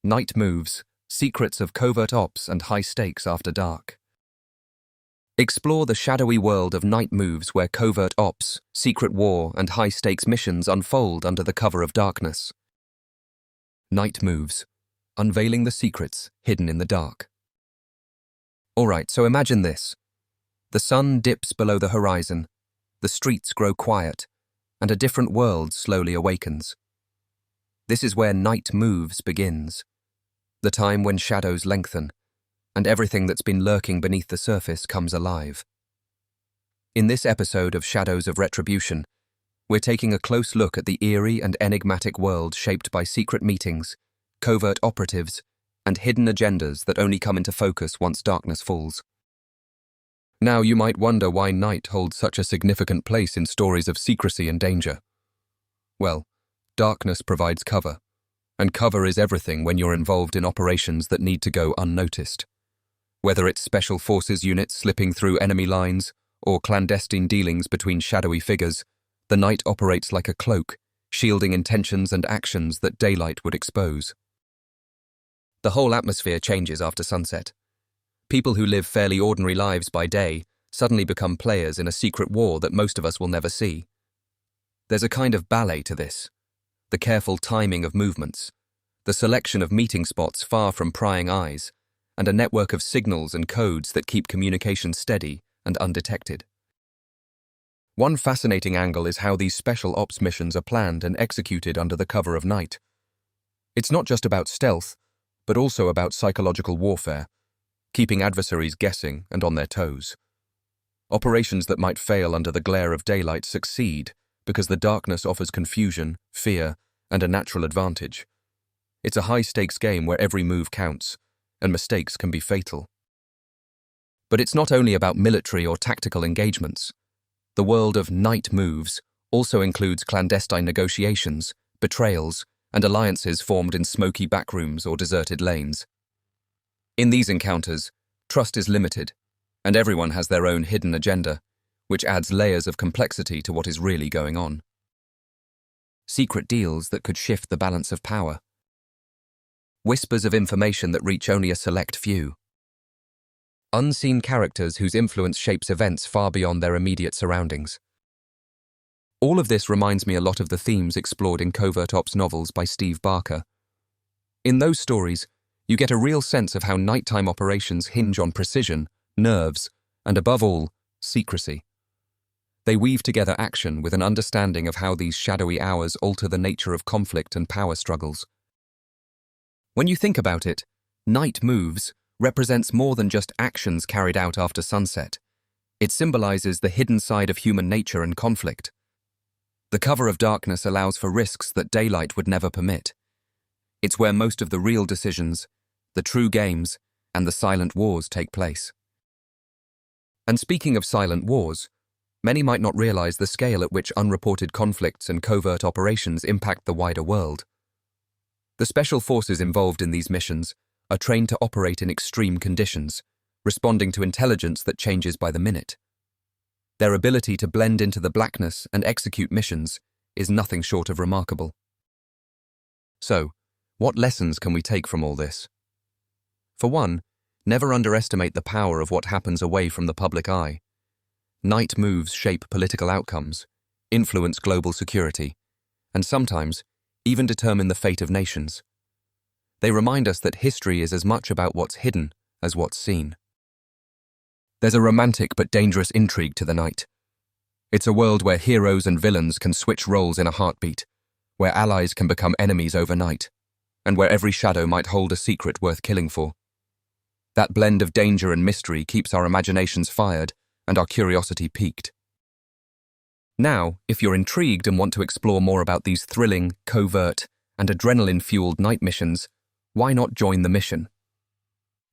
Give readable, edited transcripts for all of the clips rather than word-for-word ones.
Night Moves, Secrets of Covert Ops and High Stakes After Dark. Explore the shadowy world of night moves where covert ops, secret war, and high-stakes missions unfold under the cover of darkness. Night Moves, unveiling the secrets hidden in the dark. Alright, so imagine this. The sun dips below the horizon, the streets grow quiet, and a different world slowly awakens. This is where Night Moves begins, the time when shadows lengthen, and everything that's been lurking beneath the surface comes alive. In this episode of Shadows of Retribution, we're taking a close look at the eerie and enigmatic world shaped by secret meetings, covert operatives, and hidden agendas that only come into focus once darkness falls. Now you might wonder why night holds such a significant place in stories of secrecy and danger. Well, darkness provides cover, and cover is everything when you're involved in operations that need to go unnoticed. Whether it's special forces units slipping through enemy lines or clandestine dealings between shadowy figures, the night operates like a cloak, shielding intentions and actions that daylight would expose. The whole atmosphere changes after sunset. People who live fairly ordinary lives by day suddenly become players in a secret war that most of us will never see. There's a kind of ballet to this. The careful timing of movements, the selection of meeting spots far from prying eyes, and a network of signals and codes that keep communication steady and undetected. One fascinating angle is how these special ops missions are planned and executed under the cover of night. It's not just about stealth, but also about psychological warfare, keeping adversaries guessing and on their toes. Operations that might fail under the glare of daylight succeed because the darkness offers confusion, fear, and a natural advantage. It's a high-stakes game where every move counts, and mistakes can be fatal. But it's not only about military or tactical engagements. The world of night moves also includes clandestine negotiations, betrayals, and alliances formed in smoky backrooms or deserted lanes. In these encounters, trust is limited, and everyone has their own hidden agenda, which adds layers of complexity to what is really going on. Secret deals that could shift the balance of power. Whispers of information that reach only a select few. Unseen characters whose influence shapes events far beyond their immediate surroundings. All of this reminds me a lot of the themes explored in covert ops novels by Steve Barker. In those stories, you get a real sense of how nighttime operations hinge on precision, nerves, and above all, secrecy. They weave together action with an understanding of how these shadowy hours alter the nature of conflict and power struggles. When you think about it, Night Moves represents more than just actions carried out after sunset. It symbolizes the hidden side of human nature and conflict. The cover of darkness allows for risks that daylight would never permit. It's where most of the real decisions, the true games, and the silent wars take place. And speaking of silent wars, many might not realize the scale at which unreported conflicts and covert operations impact the wider world. The special forces involved in these missions are trained to operate in extreme conditions, responding to intelligence that changes by the minute. Their ability to blend into the blackness and execute missions is nothing short of remarkable. So, what lessons can we take from all this? For one, never underestimate the power of what happens away from the public eye. Night moves shape political outcomes, influence global security, and sometimes even determine the fate of nations. They remind us that history is as much about what's hidden as what's seen. There's a romantic but dangerous intrigue to the night. It's a world where heroes and villains can switch roles in a heartbeat, where allies can become enemies overnight, and where every shadow might hold a secret worth killing for. That blend of danger and mystery keeps our imaginations fired and our curiosity piqued. Now, if you're intrigued and want to explore more about these thrilling, covert, and adrenaline-fueled night missions, why not join the mission?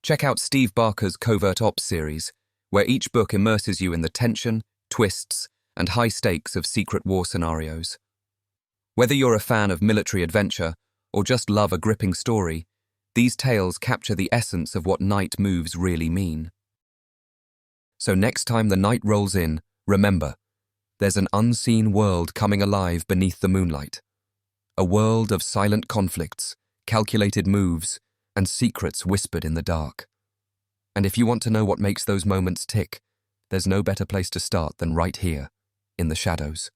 Check out Steve Barker's Covert Ops series, where each book immerses you in the tension, twists, and high stakes of secret war scenarios. Whether you're a fan of military adventure or just love a gripping story, these tales capture the essence of what night moves really mean. So next time the night rolls in, remember, there's an unseen world coming alive beneath the moonlight. A world of silent conflicts, calculated moves, and secrets whispered in the dark. And if you want to know what makes those moments tick, there's no better place to start than right here, in the shadows.